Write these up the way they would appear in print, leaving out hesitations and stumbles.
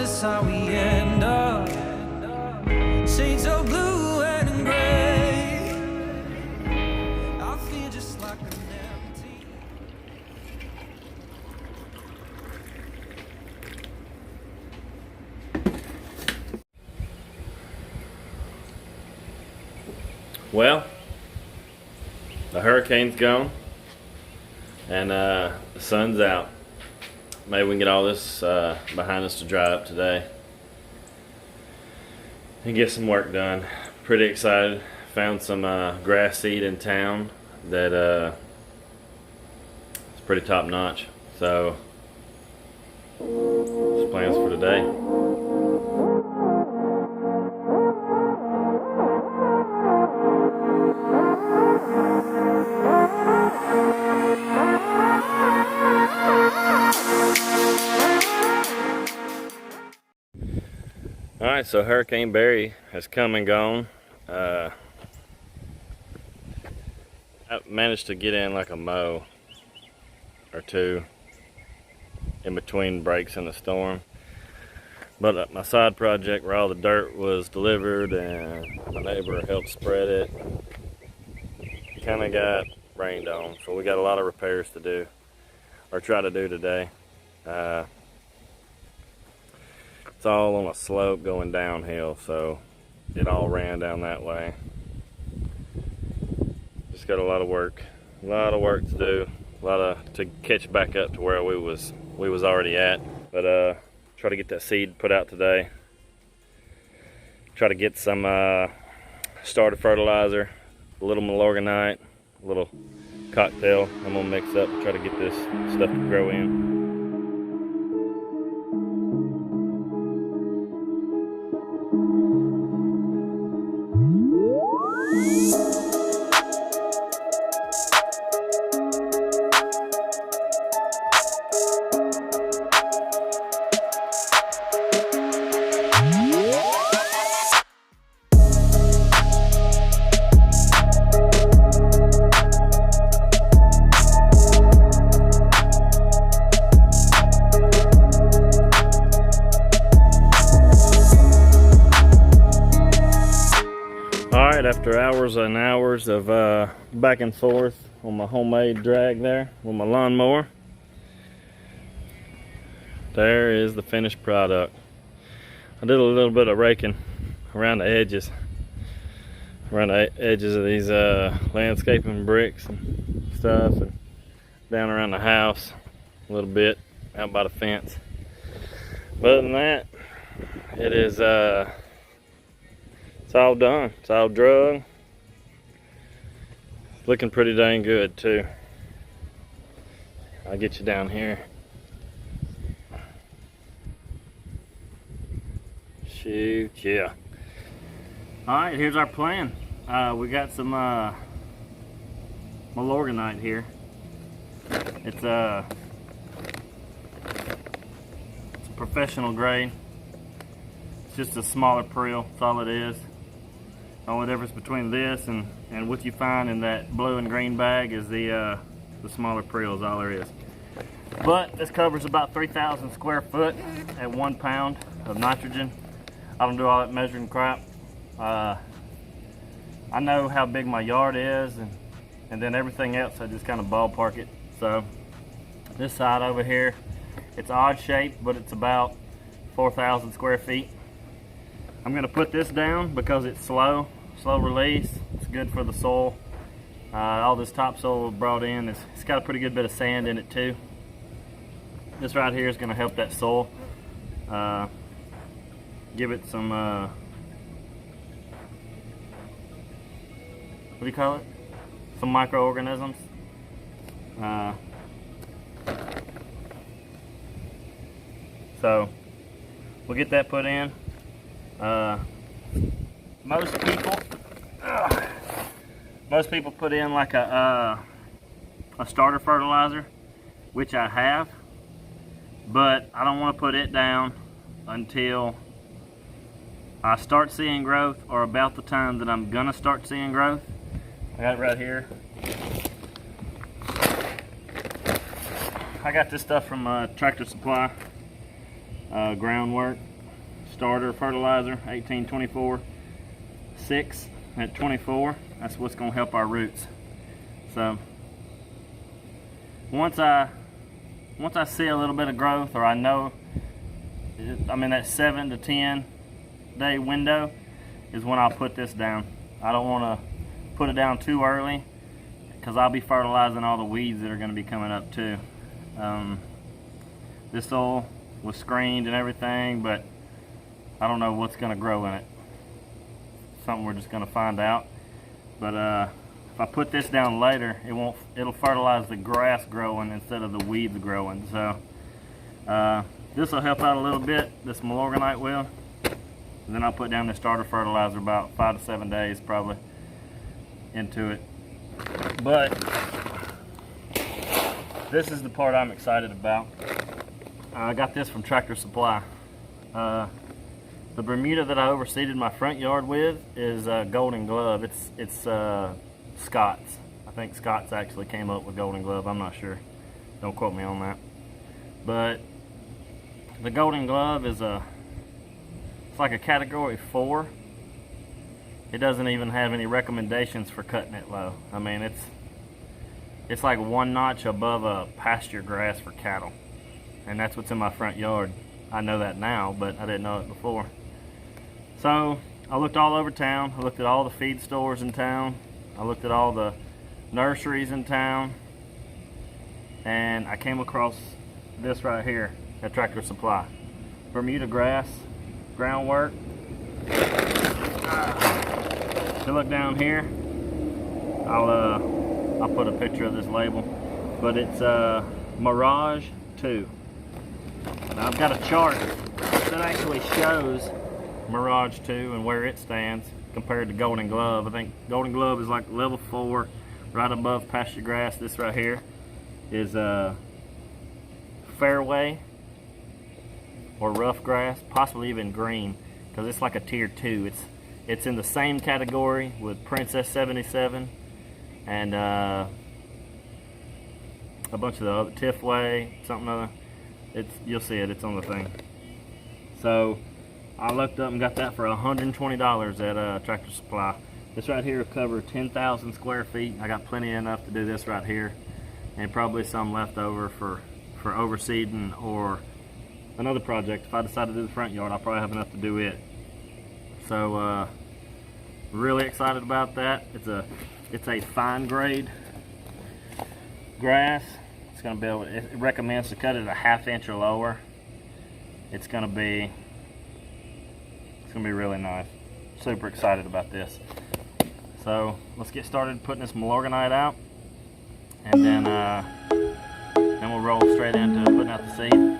this how we end up? Shades of blue and gray. I feel just like an empty. Well, the hurricane's gone and the sun's out. Maybe we can get all this behind us to dry up today and get some work done. Pretty excited. Found some grass seed in town that is pretty top notch. So, that's plans for today. Alright, so Hurricane Barry has come and gone. I managed to get in like a mow or two in between breaks in the storm. But my side project where all the dirt was delivered and my neighbor helped spread it kind of got rained on. So we got a lot of repairs to do, or try to do today. It's all on a slope going downhill, so it all ran down that way. Just got a lot of work to do, to catch back up to where we was already at. But try to get that seed put out today. Try to get some starter fertilizer, a little Milorganite, a little cocktail I'm gonna mix up to try to get this stuff to grow in. After hours and hours of back and forth on my homemade drag there with my lawnmower, there is the finished product. I did a little bit of raking around the edges of these landscaping bricks and stuff, and down around the house a little bit out by the fence. But other than that, it is it's all done. It's all drug. It's looking pretty dang good too. I'll get you down here. Shoot, yeah. Alright, here's our plan. We got some Milorganite here. It's a professional grade. It's just a smaller prill, that's all it is. The only difference between this and what you find in that blue and green bag is the smaller prill is all there is. But this covers about 3,000 square foot at 1 pound of nitrogen. I don't do all that measuring crap. I know how big my yard is, and then everything else I just kind of ballpark it. So this side over here, it's odd shaped, but it's about 4,000 square feet. I'm gonna put this down because it's slow release. It's good for the soil. All this topsoil brought in, it's got a pretty good bit of sand in it too. This right here is gonna help that soil. Give it some, what do you call it? Some microorganisms. So we'll get that put in. Most people put in like a starter fertilizer, which I have, but I don't want to put it down until I start seeing growth, or about the time that I'm gonna start seeing growth. I got it right here. I got this stuff from Tractor Supply, groundwork. starter fertilizer, 1824 6 at 24. That's what's going to help our roots. So once I see a little bit of growth, or I know I'm in that 7 to 10 day window, is when I'll put this down. I don't want to put it down too early, because I'll be fertilizing all the weeds that are going to be coming up too. This soil was screened and everything, but I don't know what's going to grow in it. Something we're just going to find out. But if I put this down later, it'll fertilize the grass growing instead of the weeds growing. So this will help out a little bit, this Milorganite will. And then I'll put down the starter fertilizer about 5 to 7 days probably into it. But this is the part I'm excited about. I got this from Tractor Supply. The Bermuda that I overseeded my front yard with is Golden Glove. It's Scott's. I think Scott's actually came up with Golden Glove. I'm not sure. Don't quote me on that. But the Golden Glove is it's like a category 4. It doesn't even have any recommendations for cutting it low. I mean, it's like one notch above a pasture grass for cattle. And that's what's in my front yard. I know that now, but I didn't know it before. So I looked all over town. I looked at all the feed stores in town. I looked at all the nurseries in town. And I came across this right here at Tractor Supply. Bermuda grass, groundwork. If you look down here, I'll put a picture of this label, but it's Mirage 2. Now I've got a chart that actually shows Mirage 2 and where it stands compared to Golden Glove. I think Golden Glove is like level 4, right above pasture grass. This right here is fairway or rough grass, possibly even green, because it's like a tier 2. It's in the same category with Princess 77 and a bunch of the other Tiffway, something other. You'll see it. It's on the thing. So I looked up and got that for $120 at Tractor Supply. This right here will cover 10,000 square feet. I got plenty enough to do this right here, and probably some left over for overseeding or another project. If I decide to do the front yard, I'll probably have enough to do it. So really excited about that. It's a fine grade grass. It's going to be able. It recommends to cut it a 1/2 inch or lower. It's going to be really nice. Super excited about this. So let's get started putting this Milorganite out, and then we'll roll straight into putting out the seed.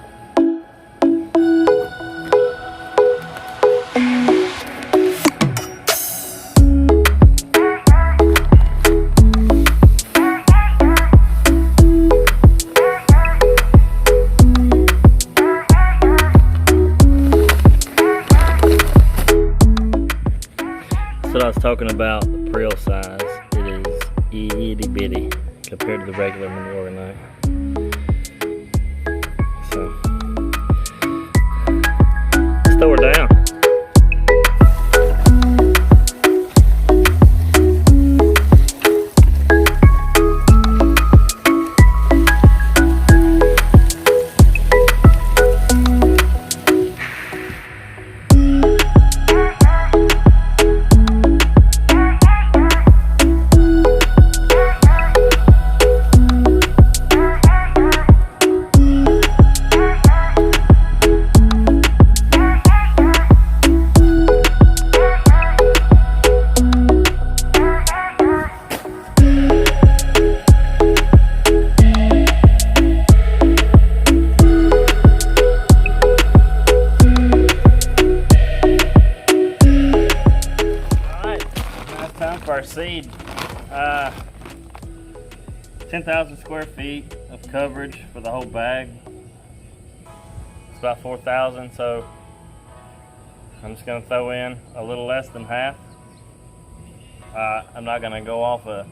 What I was talking about, the prill size, it is itty bitty compared to the regular Milorganite. So let's throw her down. Our seed, 10,000 square feet of coverage for the whole bag. It's about 4,000, so I'm just going to throw in a little less than half. I'm not going to go off of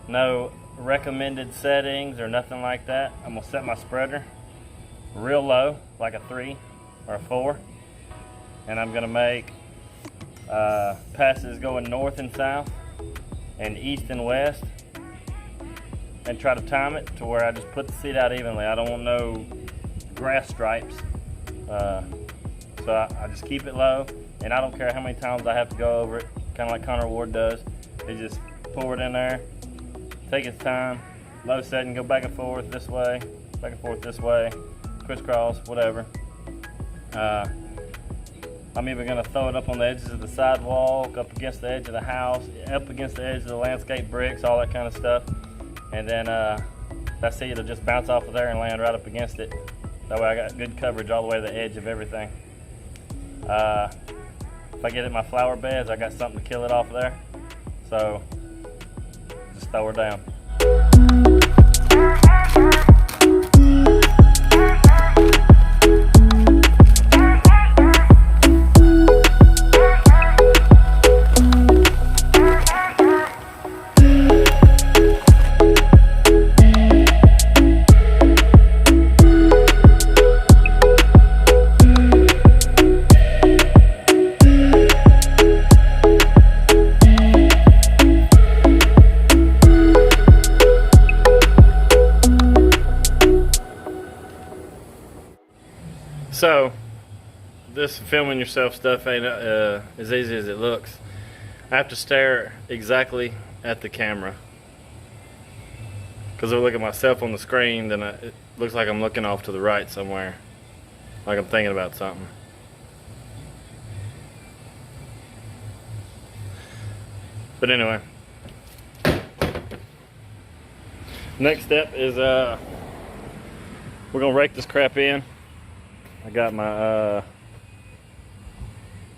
no recommended settings or nothing like that. I'm going to set my spreader real low, like a 3 or a 4, and I'm gonna make passes going north and south and east and west, and try to time it to where I just put the seed out evenly. I don't want no grass stripes, so I just keep it low, and I don't care how many times I have to go over it, kind of like Connor Ward does. They just pour it in there, take its time, low setting, go back and forth this way, back and forth this way, crisscross, whatever. I'm even going to throw it up on the edges of the sidewalk, up against the edge of the house, up against the edge of the landscape bricks, all that kind of stuff. And then that seed will just bounce off of there and land right up against it. That way I got good coverage all the way to the edge of everything. If I get in my flower beds, I got something to kill it off of there. So just throw her down. So, this filming yourself stuff ain't as easy as it looks. I have to stare exactly at the camera. Because if I look at myself on the screen, then it looks like I'm looking off to the right somewhere. Like I'm thinking about something. But anyway. Next step is we're going to rake this crap in. I got my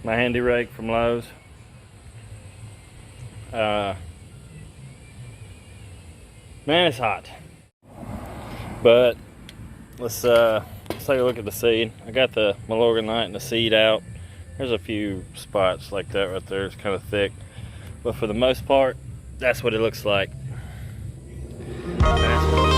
my handy rake from Lowe's. Man, it's hot. But let's take a look at the seed. I got the Milorganite and the seed out. There's a few spots like that right there. It's kind of thick, but for the most part, that's what it looks like. That's what